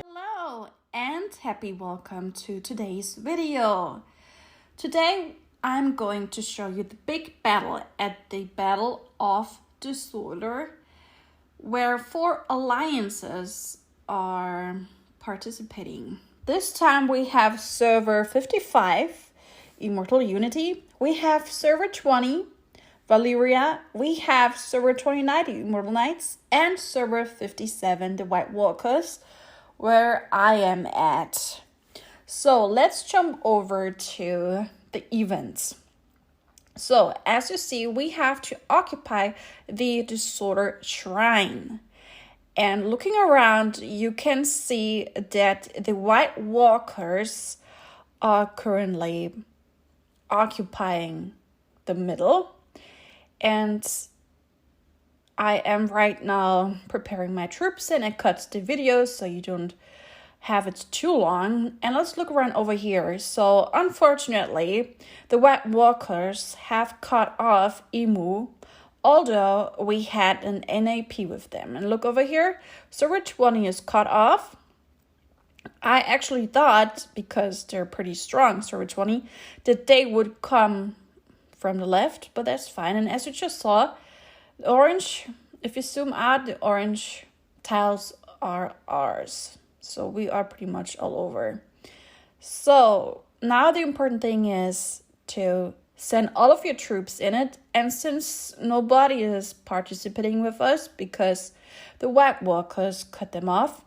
Hello and happy welcome to today's video. Today I'm going to show you the big battle at the Battle of Disorder, where 4 alliances are participating. This time we have server 55, Immortal Unity. We have server 20, Valeria. We have server 29, the Immortal Knights, and server 57, the White Walkers, where I am at. So let's jump over to the events. So as you see, we have to occupy the Disorder Shrine. And looking around, you can see that the White Walkers are currently occupying the middle. And I am right now preparing my troops, and it cuts the video so you don't have it too long. And let's look around over here. So unfortunately, the White Walkers have cut off IMU, although we had an NAP with them. And look over here, server 20 is cut off. I actually thought, because they're pretty strong, server 20, that they would come from the left, but that's fine. And as you just saw, the orange, if you zoom out, the orange tiles are ours. So we are pretty much all over. So now the important thing is to send all of your troops in it. And since nobody is participating with us because the White Walkers cut them off,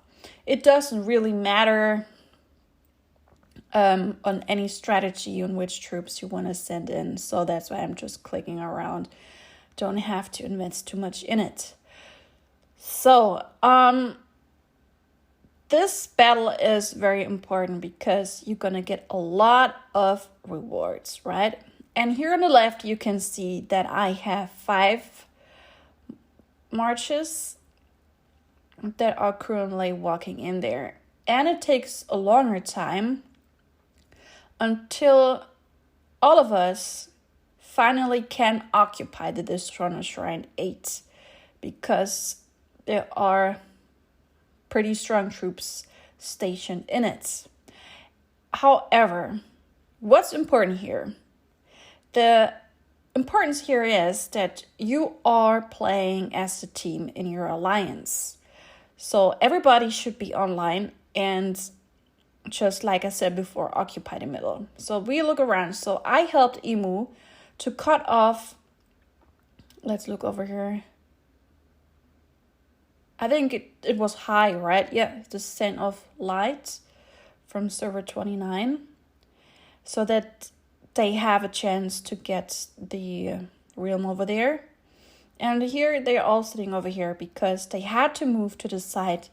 it doesn't really matter on any strategy on which troops you want to send in. So that's why I'm just clicking around. Don't have to invest too much in it. So this battle is very important because you're gonna get a lot of rewards, right? And here on the left, you can see that I have 5 marches that are currently walking in there. And it takes a longer time until all of us finally can occupy the Destroyer Shrine 8, because there are pretty strong troops stationed in it. However, what's important here? The importance here is that you are playing as a team in your alliance. So everybody should be online and, just like I said before, occupy the middle. So we look around. So I helped IMU to cut off. Let's look over here. I think it was high, right? Yeah, the send of light from server 29. So that they have a chance to get the realm over there. And here they're all sitting over here because they had to move to the side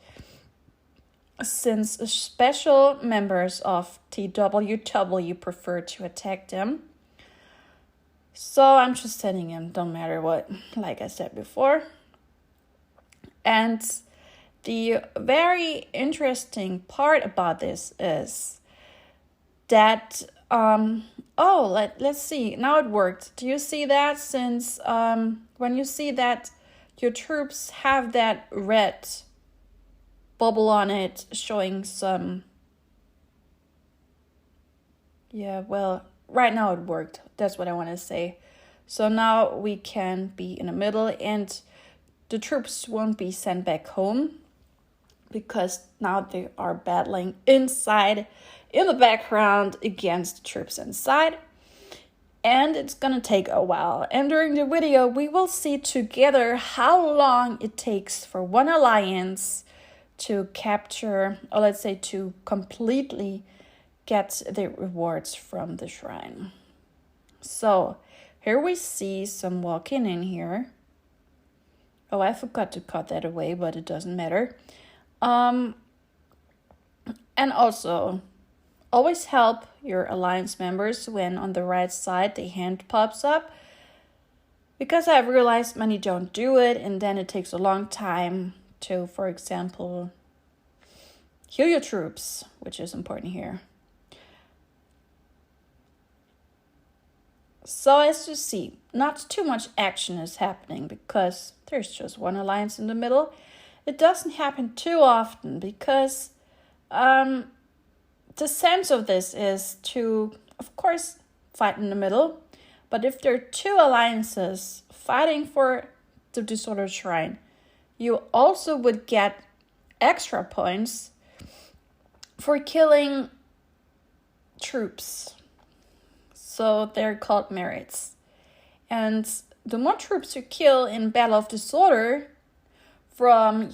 since special members of TWW prefer to attack them. So I'm just sending him, don't matter what, like I said before. And the very interesting part about this is that, let's see, now it worked. Do you see that? Since when you see that your troops have that red bubble on it showing some, right now it worked. That's what I want to say. So now we can be in the middle, and the troops won't be sent back home because now they are battling inside in the background against the troops inside. And it's gonna take a while. And during the video, we will see together how long it takes for one alliance to capture, or let's say to completely get the rewards from the shrine. So here we see some walking in here. Oh, I forgot to cut that away, but it doesn't matter. And also, always help your alliance members when on the right side the hand pops up, because I've realized many don't do it, and then it takes a long time to, for example, heal your troops, which is important here. So as you see, not too much action is happening because there's just one alliance in the middle. it doesn't happen too often because the sense of this is to, of course, fight in the middle. But if there are two alliances fighting for the Disordered Shrine, you also would get extra points for killing troops. So they're called merits. And the more troops you kill in Battle of Disorder from,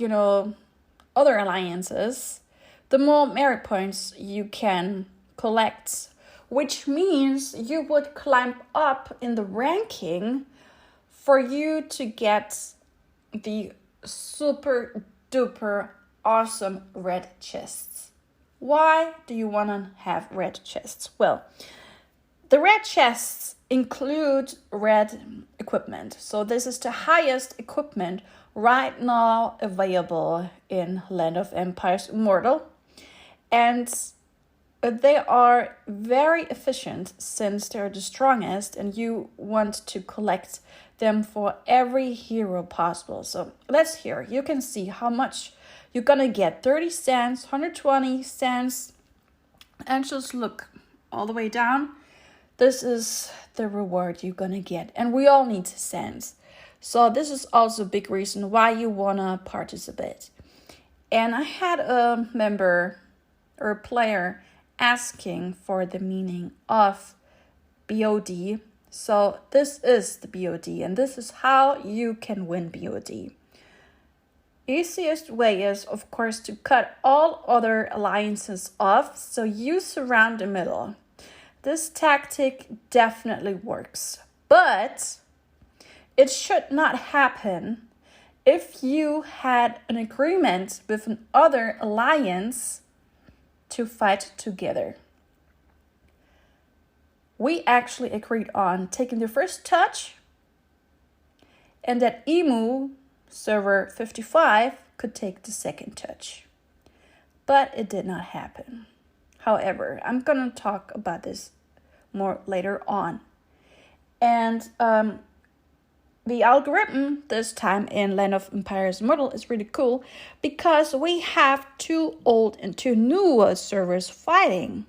other alliances, the more merit points you can collect, which means you would climb up in the ranking for you to get the super duper awesome red chests. Why do you want to have red chests? Well, the red chests include red equipment. So this is the highest equipment right now available in Land of Empires Immortal. And they are very efficient since they're the strongest and you want to collect them for every hero possible. So let's hear. You can see how much you're gonna get. 30 cents, 120 cents. And just look all the way down. This is the reward you're gonna get. And we all need cents. So this is also a big reason why you wanna participate. And I had a member or a player asking for the meaning of BOD. So this is the BOD and this is how you can win BOD. Easiest way is, of course, to cut all other alliances off so you surround the middle. This tactic definitely works, but it should not happen if you had an agreement with another alliance to fight together. We actually agreed on taking the first touch and that IMU server 55 could take the second touch. But it did not happen. However, I'm going to talk about this more later on. And the algorithm this time in Land of Empires Immortal is really cool because we have two old and two newer servers fighting.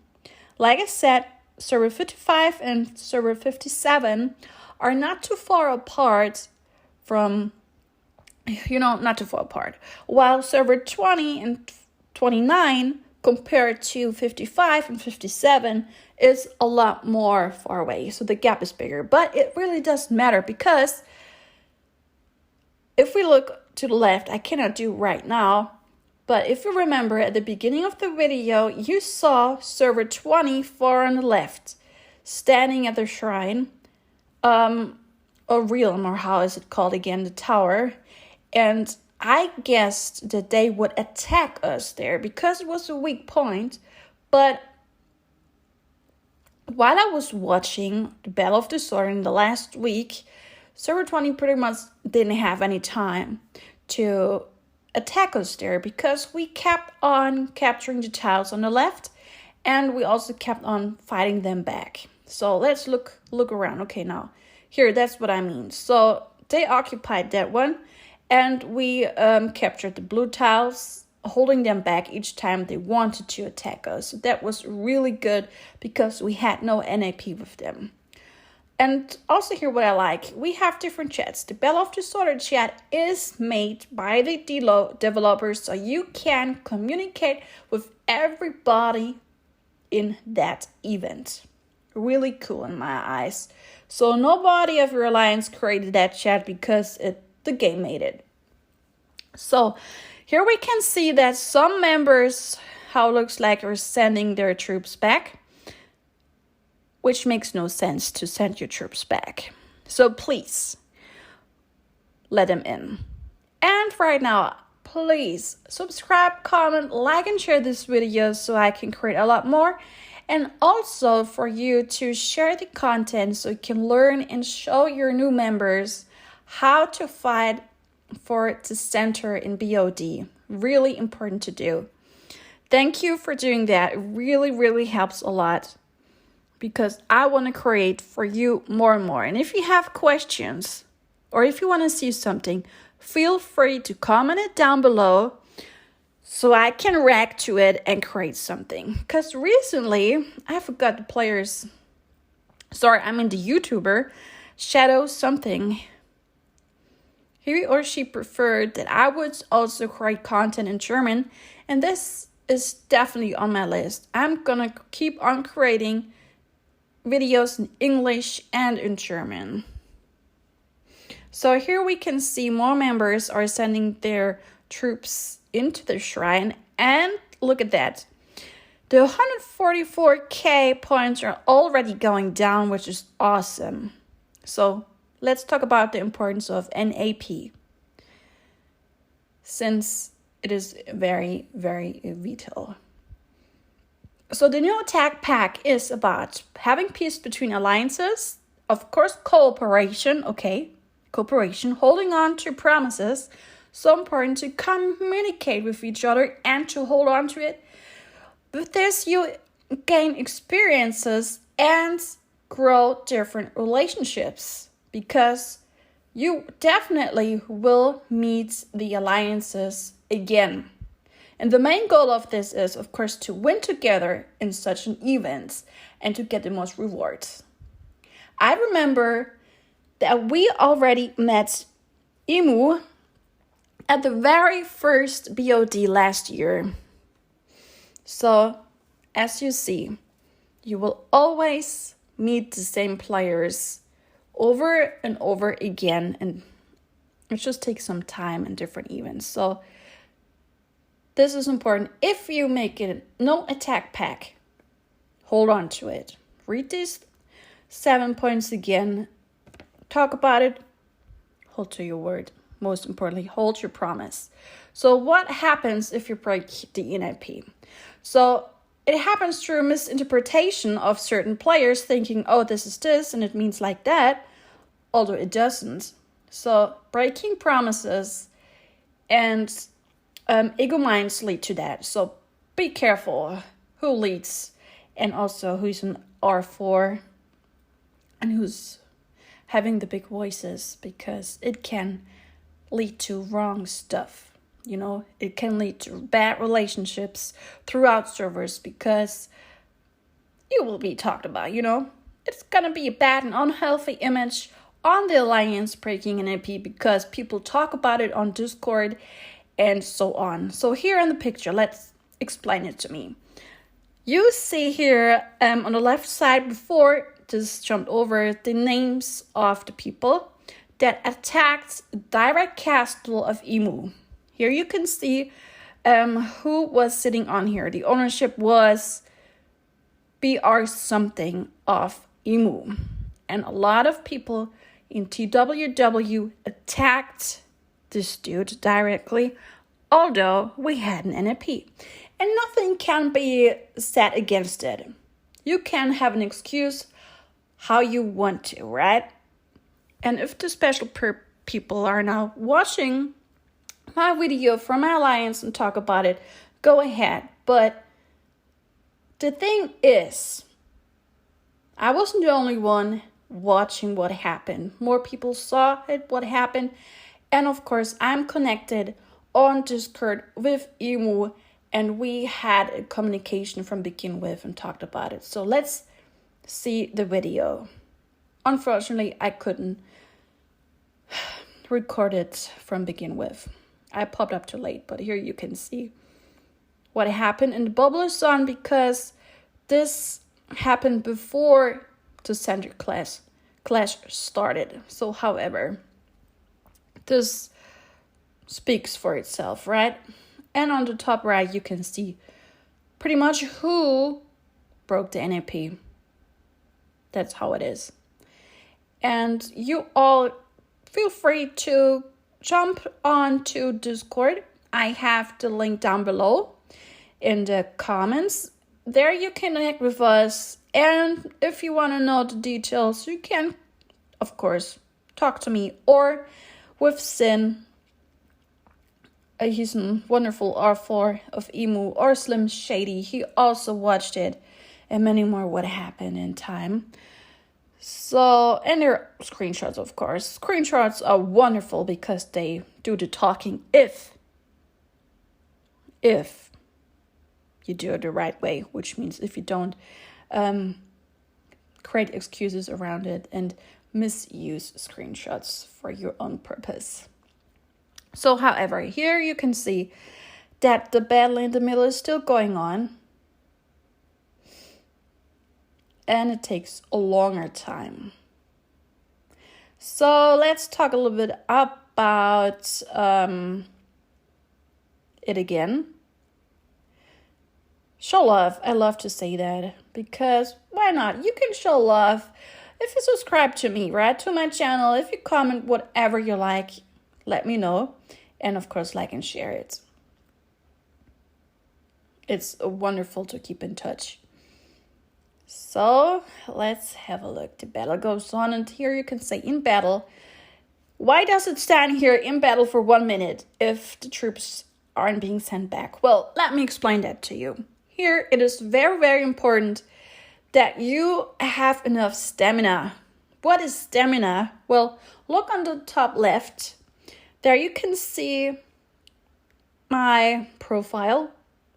Like I said, server 55 and server 57 are not too far apart from, not too far apart. While server 20 and 29 compared to 55 and 57 is a lot more far away. So the gap is bigger, but it really doesn't matter because if we look to the left, I cannot do right now, but if you remember at the beginning of the video, you saw server 20 far on the left, standing at the shrine, a realm, or how is it called again, the tower, and I guessed that they would attack us there because it was a weak point, but while I was watching the Battle of the Sword in the last week, server 20 pretty much didn't have any time to attack us there because we kept on capturing the tiles on the left and we also kept on fighting them back. So let's look around. Okay, now here, that's what I mean. So they occupied that one and we captured the blue tiles, holding them back each time they wanted to attack us. So that was really good because we had no NAP with them. And also here what I like, we have different chats. The Battle of the Sword chat is made by the developers so you can communicate with everybody in that event. Really cool in my eyes. So nobody of your alliance created that chat because the game made it. So here we can see that some members, how it looks like, are sending their troops back, which makes no sense to send your troops back. So please, let them in. And right now, please subscribe, comment, like, and share this video so I can create a lot more. And also for you to share the content so you can learn and show your new members how to fight for the center in BOD. Really important to do. Thank you for doing that. It really, really helps a lot, because I want to create for you more and more. And if you have questions or if you want to see something, feel free to comment it down below so I can react to it and create something. Because recently, I forgot the players. Sorry, I mean the YouTuber, Shadow something. He or she preferred that I would also create content in German. And this is definitely on my list. I'm gonna keep on creating videos in English and in German. So here we can see more members are sending their troops into the shrine. And look at that. The 144k points are already going down, which is awesome. So let's talk about the importance of NAP, since it is very, very vital. So the new attack pack is about having peace between alliances, of course cooperation, cooperation, holding on to promises, so important to communicate with each other and to hold on to it. With this, you gain experiences and grow different relationships, because you definitely will meet the alliances again. And the main goal of this is, of course, to win together in such an event and to get the most rewards. I remember that we already met IMU at the very first BOD last year. So, as you see, you will always meet the same players over and over again, and it just takes some time and different events. So, this is important. If you make it no attack pack, hold on to it. Read these 7 points again. Talk about it. Hold to your word. Most importantly, hold your promise. So what happens if you break the NIP? So it happens through misinterpretation of certain players thinking, oh, this is this and it means like that, although it doesn't. So breaking promises and ego minds lead to that. So be careful who leads and also who's an R4 and who's having the big voices, because it can lead to wrong stuff. You know, it can lead to bad relationships throughout servers, because you will be talked about, you know. It's gonna be a bad and unhealthy image on the alliance breaking an IP, because people talk about it on Discord and so on. So here in the picture, let's explain it to me. You see here on the left side, before just jumped over, the names of the people that attacked direct castle of IMU. Here you can see who was sitting on here. The ownership was BR something of IMU. And a lot of people in TWW attacked this dude directly, although we had an NAP. And nothing can be said against it. You can have an excuse how you want to, right? And if the special people are now watching my video from my alliance and talk about it, go ahead. But the thing is, I wasn't the only one watching what happened. More people saw it, what happened. And of course, I'm connected on Discord with IMU, and we had a communication from begin with and talked about it. So let's see the video. Unfortunately, I couldn't record it from begin with. I popped up too late, but here you can see what happened. And the bubble is on because this happened before the center clash started. So, however, this speaks for itself, right? And on the top right, you can see pretty much who broke the NAP. That's how it is. And you all feel free to jump onto Discord. I have the link down below in the comments. There you can connect with us. And if you want to know the details, you can, of course, talk to me or with Sin. He's a wonderful R4 of IMU, or Slim Shady. He also watched it, and many more what happened in time. So, and there are screenshots, of course. Screenshots are wonderful because they do the talking if you do it the right way, which means if you don't create excuses around it and misuse screenshots for your own purpose. So, however, here you can see that the battle in the middle is still going on. And it takes a longer time. So let's talk a little bit about it again. Show love. I love to say that because why not? You can show love if you subscribe to me, right? To my channel. If you comment whatever you like, let me know. And of course, like and share it. It's wonderful to keep in touch. So let's have a look. The battle goes on, and here you can say in battle. Why does it stand here in battle for 1 minute if the troops aren't being sent back? Well, let me explain that to you. Here it is very, very important that you have enough stamina. What is stamina? Well, look on the top left. There you can see my profile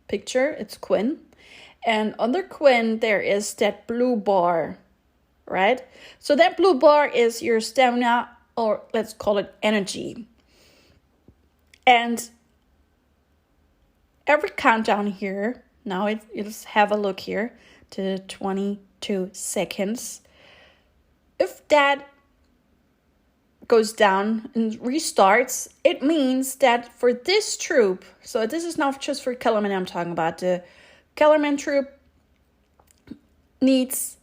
picture. It's Quinn. And under Quinn, there is that blue bar, right? So that blue bar is your stamina, or let's call it energy. And every countdown here, now let's have a look here to 22 seconds. If that goes down and restarts, it means that for this troop, so this is not just for Kellerman I'm talking about, the Kellerman troop needs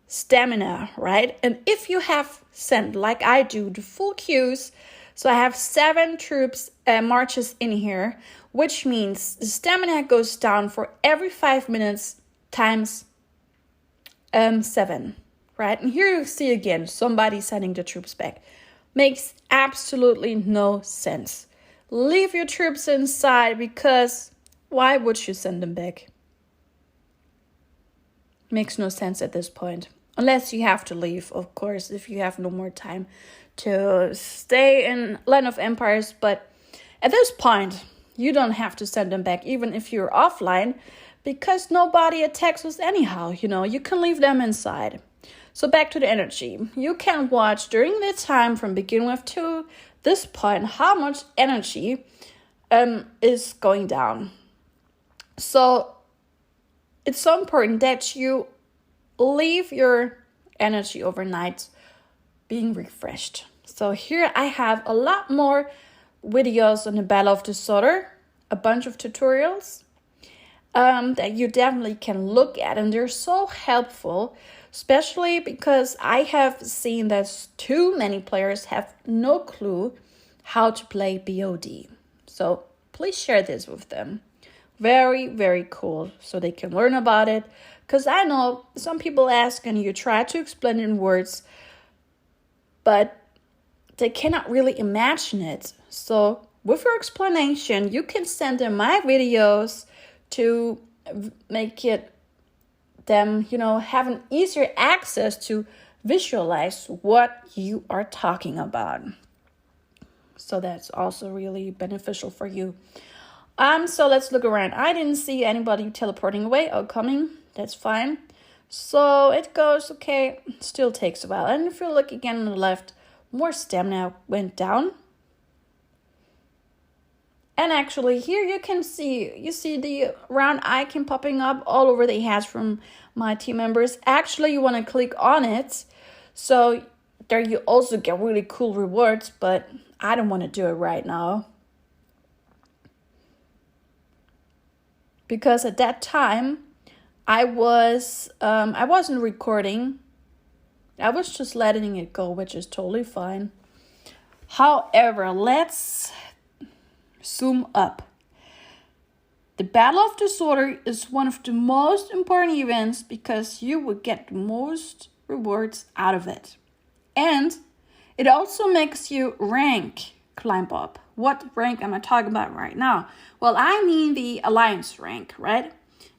stamina, right? And if you have sent, like I do, the full queues, so I have 7 troops marches in here, which means the stamina goes down for every 5 minutes times 7, right? And here you see again, somebody sending the troops back. Makes absolutely no sense. Leave your troops inside because why would you send them back? Makes no sense at this point. Unless you have to leave, of course, if you have no more time to stay in Land of Empires. But at this point, you don't have to send them back, even if you're offline, because nobody attacks us anyhow. You can leave them inside. So back to the energy. You can watch during the time from beginning of to this point how much energy is going down. So it's so important that you leave your energy overnight being refreshed. So here I have a lot more videos on the Battle of the Solar, a bunch of tutorials that you definitely can look at, and they're so helpful, especially because I have seen that too many players have no clue how to play BOD. So please share this with them. Very, very cool, so they can learn about it. Because I know some people ask and you try to explain it in words, but they cannot really imagine it. So with your explanation, you can send them my videos to make it them, have an easier access to visualize what you are talking about. So that's also really beneficial for you. So let's look around. I didn't see anybody teleporting away or coming. That's fine. So it goes, okay, still takes a while. And if you look again on the left, more stamina went down. And actually here you see the round icon popping up all over the heads from my team members. Actually, you want to click on it. So there you also get really cool rewards, but I don't want to do it right now. Because at that time, I wasn't recording. I was just letting it go, which is totally fine. However, let's zoom up. The Battle of the Solar is one of the most important events because you will get the most rewards out of it. And it also makes you rank climb up. What rank am I talking about right now? Well, I mean the alliance rank, right?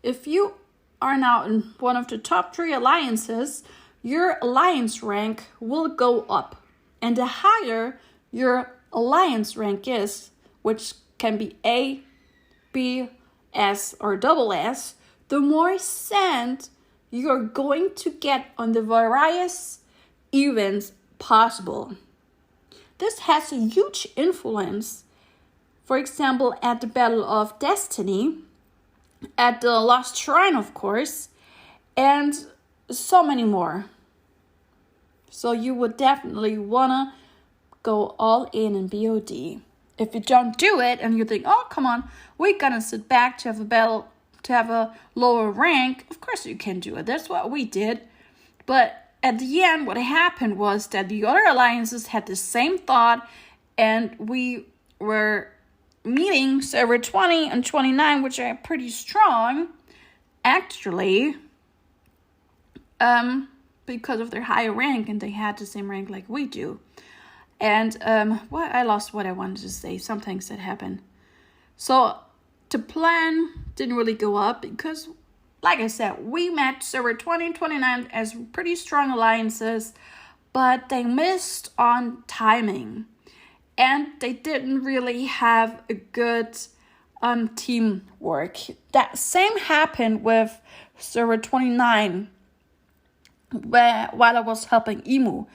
If you are now in one of the top 3 alliances, your alliance rank will go up. And the higher your alliance rank is, which can be A, B, S, or double S, the more sand you're going to get on the various events possible. This has a huge influence, for example, at the Battle of Destiny, at the Lost Shrine, of course, and so many more. So you would definitely want to go all in BOD. If you don't do it and you think, oh, come on, we're going to sit back to have a battle, to have a lower rank, of course you can do it. That's what we did. But at the end, what happened was that the other alliances had the same thought, and we were meeting server 20 and 29, which are pretty strong, actually, because of their higher rank, and they had the same rank like we do. And I lost what I wanted to say. Some things that happened. So the plan didn't really go up because, like I said, we met server 20 and 29 as pretty strong alliances, but they missed on timing. And they didn't really have a good teamwork. That same happened with server 29 while I was helping IMU.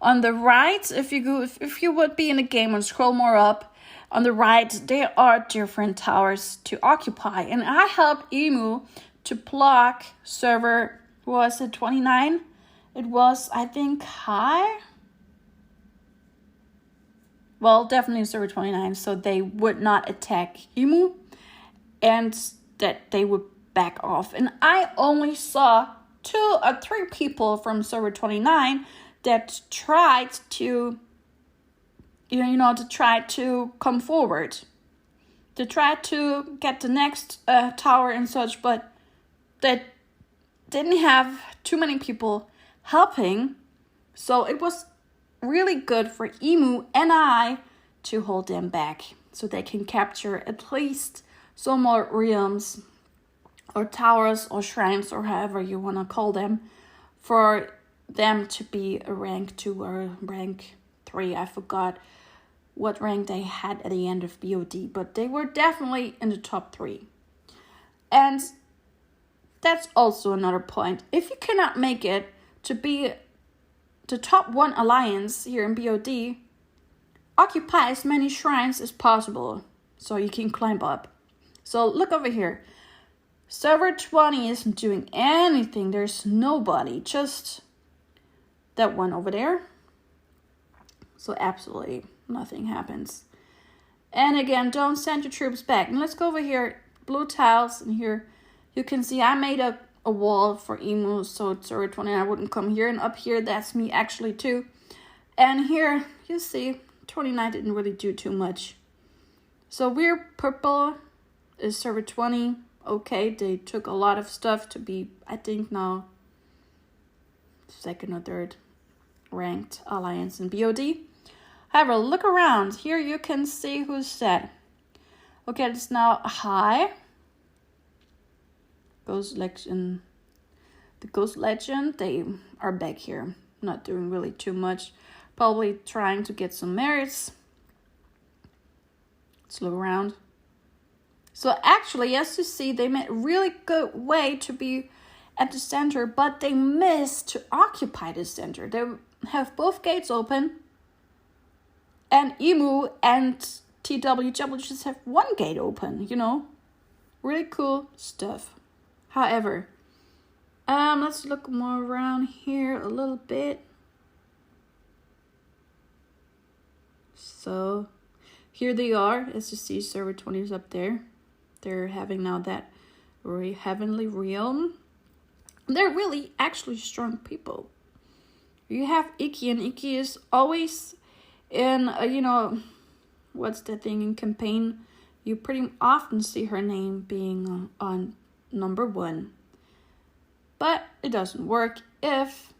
On the right, if you would be in a game and scroll more up, on the right there are different towers to occupy. And I helped IMU to block server, was it 29? It was, I think, high. Well, definitely server 29, so they would not attack IMU and that they would back off. And I only saw 2 or 3 people from server 29 that tried to, to try to come forward, to try to get the next tower and such, but that didn't have too many people helping. So it was really good for IMU and I to hold them back so they can capture at least some more realms or towers or shrines or however you want to call them, for them to be a rank 2 or rank 3. I forgot what rank they had at the end of BOD, but they were definitely in the top 3. And that's also another point. If you cannot make it to be the top 1 alliance here in BOD, occupy as many shrines as possible so you can climb up. So look over here. Server 20 isn't doing anything. There's nobody, just that one over there. So absolutely nothing happens. And again, don't send your troops back. And let's go over here, blue tiles, and here you can see I made a wall for IMU, so server 29 wouldn't come here. And up here, that's me actually too. And here, you see, 29 didn't really do too much. So we're purple is server 20. Okay, they took a lot of stuff to be, I think now, 2nd or 3rd ranked alliance in BOD. However, look around. Here you can see who's dead. Okay, it's now high. Ghost Legend. The Ghost Legend, they are back here. Not doing really too much. Probably trying to get some merits. Let's look around. So actually, as you see, they made a really good way to be at the center, but they missed to occupy the center. They have both gates open, and IMU and TWW just have 1 gate open, Really cool stuff. However, let's look more around here a little bit. So here they are. As you see, server 20 is up there. They're having now that heavenly realm. They're really actually strong people. You have Iki, and Iki is always in, what's that thing in campaign? You pretty often see her name being on number 1. But it doesn't work if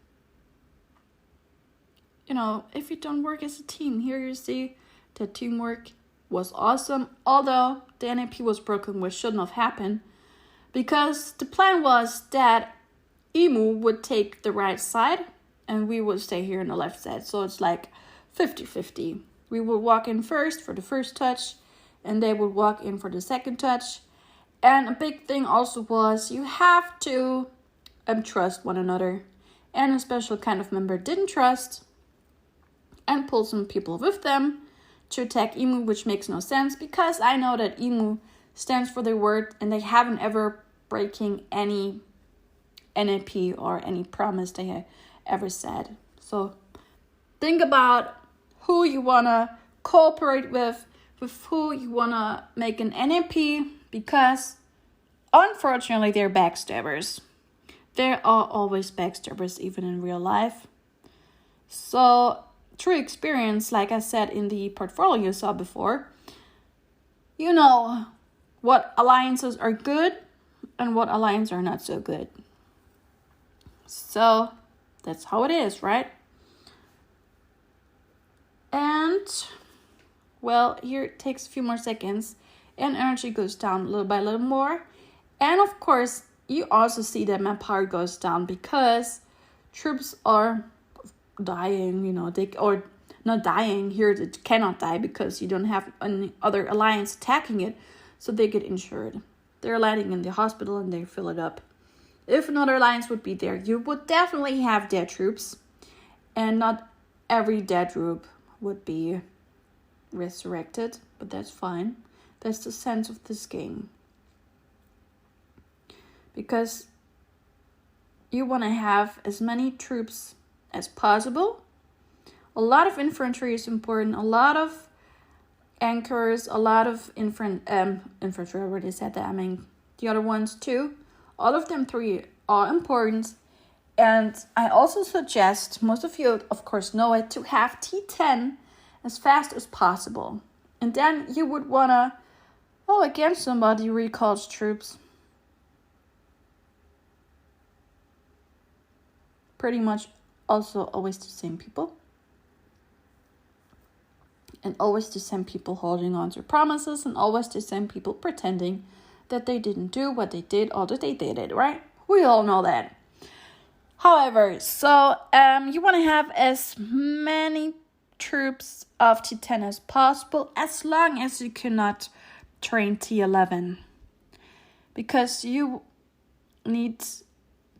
you don't work as a team. Here you see the teamwork was awesome, although the NAP was broken, which shouldn't have happened, because the plan was that IMU would take the right side and we would stay here on the left side. So it's like 50-50. We would walk in first for the first touch, and they would walk in for the second touch. And a big thing also was you have to trust one another. And a special kind of member didn't trust and pulled some people with them to attack IMU, which makes no sense because I know that IMU stands for their word and they haven't ever breaking any NAP or any promise they have ever said. So think about who you want to cooperate with who you want to make an NAP, because unfortunately they're backstabbers. There are always backstabbers even in real life. So through experience, like I said in the portfolio you saw before, you know what alliances are good and what alliances are not so good. So that's how it is, right? And well, here it takes a few more seconds and energy goes down little by little more. And of course, you also see that my power goes down because troops are dying, or not dying. Here they cannot die because you don't have any other alliance attacking it, so they get injured. They're landing in the hospital and they fill it up. If another alliance would be there, you would definitely have dead troops, and not every dead troop would be resurrected, but that's fine. That's the sense of this game. Because you want to have as many troops as possible. A lot of infantry is important. A lot of anchors. A lot of infantry. I already said that. I mean, the other ones too. All of them three are important. And I also suggest, most of you of course know it, to have T10 as fast as possible. And then you would want to, again, somebody recalls troops. Pretty much also always the same people. And always the same people holding on to promises, and always the same people pretending that they didn't do what they did, although they did it, right? We all know that. However, so you want to have as many troops of T10 as possible, as long as you cannot train T11. Because you need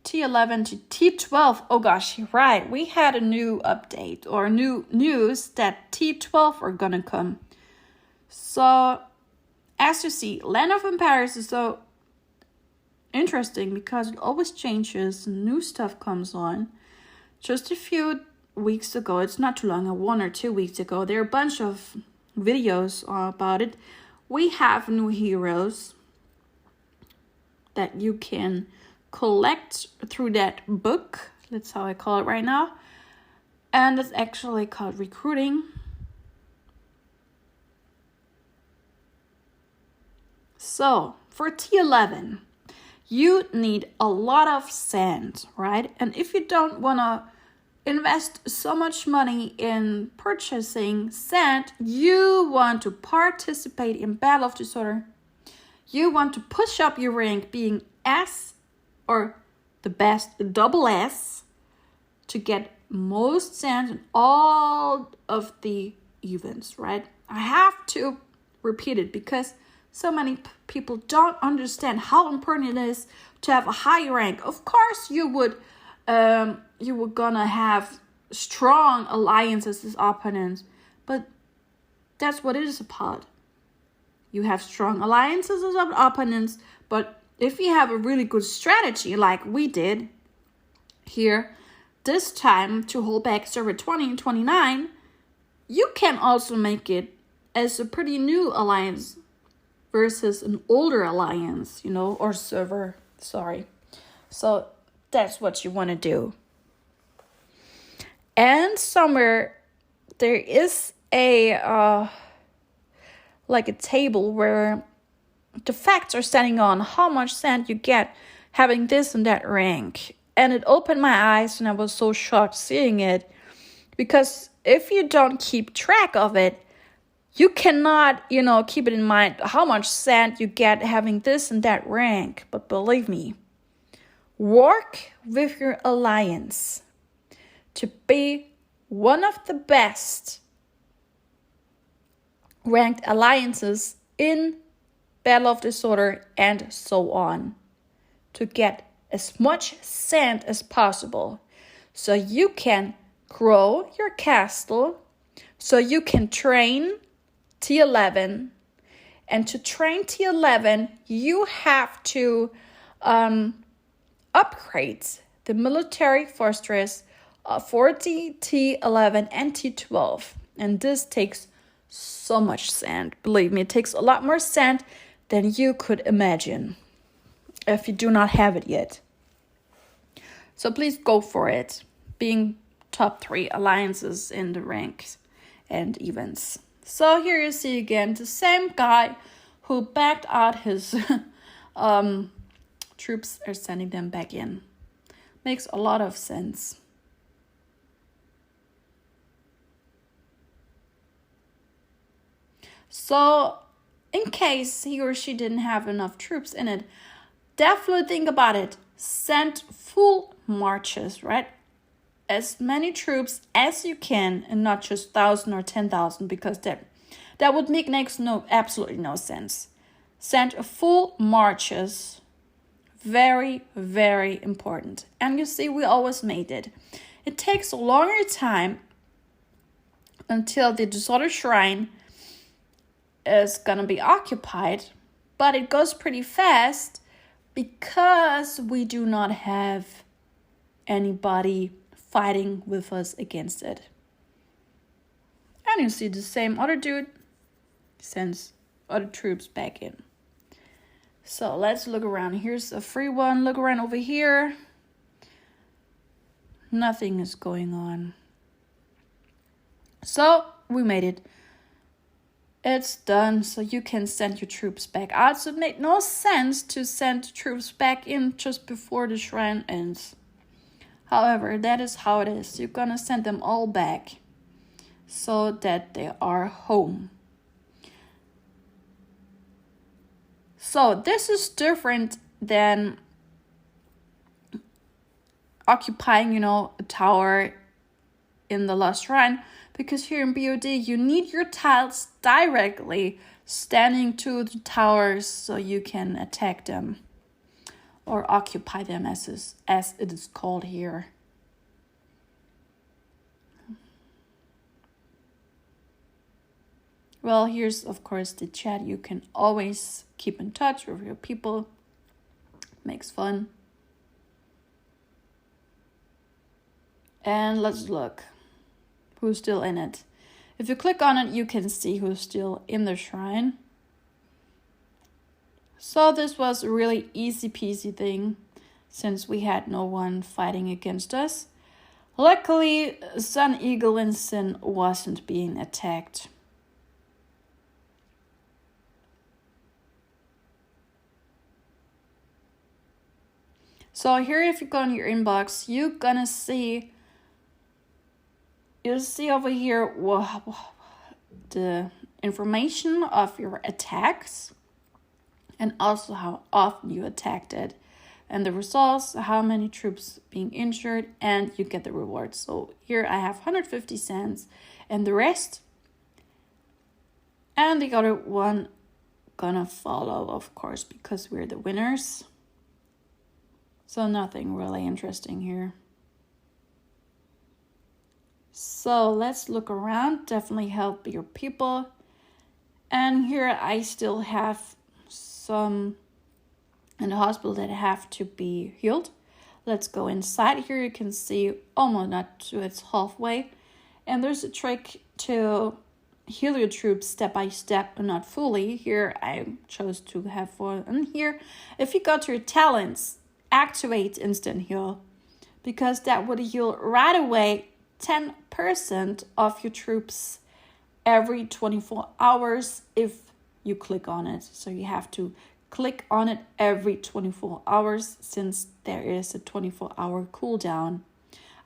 T11 to T12. Oh gosh, right. We had a new update or new news that T12 are gonna come. So, as you see, Land of Empires is so interesting because it always changes. New stuff comes on. Just a few weeks ago, it's not too long, 1 or 2 weeks ago, there are a bunch of videos about it. We have new heroes that you can collect through that book. That's how I call it right now. And it's actually called recruiting. So for T11, you need a lot of sand, right? And if you don't want to invest so much money in purchasing sand, you want to participate in Battle of Disorder. You want to push up your rank being S or the best double S to get most sand in all of the events, right? I have to repeat it because so many people don't understand how important it is to have a high rank. Of course, you were gonna have strong alliances as opponents, but that's what it is about. You have strong alliances as opponents, but if you have a really good strategy like we did here this time to hold back server 20 and 29, you can also make it as a pretty new alliance versus an older alliance, or server, sorry. So that's what you want to do. And somewhere there is a table where the facts are standing on how much sand you get having this and that rank. And it opened my eyes and I was so shocked seeing it. Because if you don't keep track of it, you cannot, keep it in mind how much sand you get having this and that rank. But believe me, work with your alliance to be one of the best ranked alliances in Battle of Disorder and so on, to get as much sand as possible so you can grow your castle, so you can train T11. And to train T11, you have to upgrade the military fortress for T11 and T12. And this takes so much sand. Believe me, it takes a lot more sand than you could imagine if you do not have it yet. So please go for it, being top 3 alliances in the ranks and events. So here you see again the same guy who backed out his troops are sending them back in. Makes a lot of sense. So in case he or she didn't have enough troops in it, definitely think about it. Send full marches, right? As many troops as you can, and not just 1,000 or 10,000, because that would make absolutely no sense. Send full marches. Very, very important. And you see, we always made it. It takes a longer time until the Disorder Shrine is gonna be occupied, but it goes pretty fast because we do not have anybody fighting with us against it. And you see the same other dude sends other troops back in. So let's look around. Here's a free one. Look around over here. Nothing is going on. So we made it. It's done. So you can send your troops back out. So it made no sense to send troops back in just before the shrine ends. However, that is how it is. You're gonna send them all back so that they are home. So this is different than occupying, a tower in the Lost Shrine, because here in BOD you need your tiles directly standing to the towers so you can attack them or occupy them as it is called here. Well, here's of course the chat. You can always keep in touch with your people. Makes fun. And let's look who's still in it. If you click on it, you can see who's still in the shrine. So this was a really easy peasy thing since we had no one fighting against us. Luckily, Sun Eagle and Sin wasn't being attacked. So here, if you go in your inbox, you're gonna see, you'll see over here the information of your attacks and also how often you attacked it, and the results, how many troops being injured, and you get the rewards. So here I have 150 cents and the rest, and the other one gonna follow, of course, because we're the winners. So nothing really interesting here. So let's look around. Definitely help your people. And here I still have some in the hospital that have to be healed. Let's go inside. Here you can see almost not to its halfway. And there's a trick to heal your troops step by step and not fully. Here I chose to have 4. And here, if you go to your talents, activate instant heal, because that would heal right away 10% of your troops every 24 hours if you click on it. So you have to click on it every 24 hours since there is a 24-hour cooldown.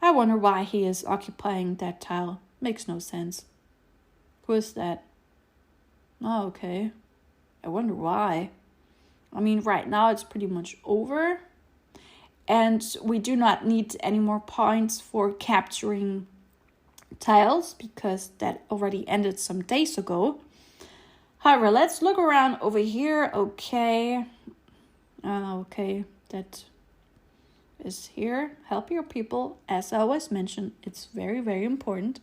I wonder why he is occupying that tile. Makes no sense. Who is that? Oh, okay. I wonder why. I mean, right now it's pretty much over. And we do not need any more points for capturing tiles because that already ended some days ago. However, let's look around over here. Okay. Okay, that is here. Help your people. As I always mention, it's very, very important.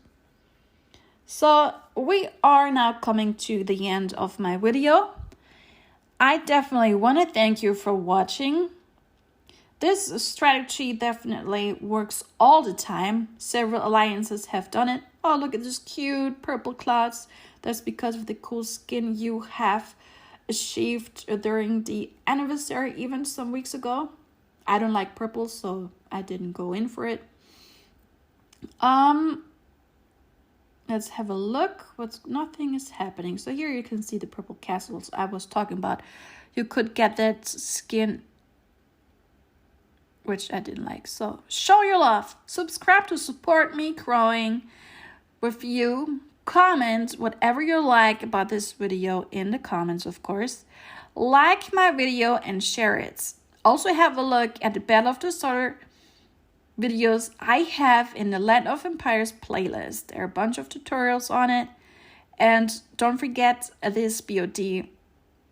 So we are now coming to the end of my video. I definitely want to thank you for watching. This strategy definitely works all the time. Several alliances have done it. Oh, look at this cute purple clouds. That's because of the cool skin you have achieved during the anniversary event some weeks ago. I don't like purple, so I didn't go in for it. Let's have a look. Nothing is happening. So here you can see the purple castles I was talking about. You could get that skin, which I didn't like. So show your love. Subscribe to support me growing with you. Comment whatever you like about this video in the comments, of course. Like my video and share it. Also have a look at the Battle of the Solar videos I have in the Land of Empires playlist. There are a bunch of tutorials on it. And don't forget this BOD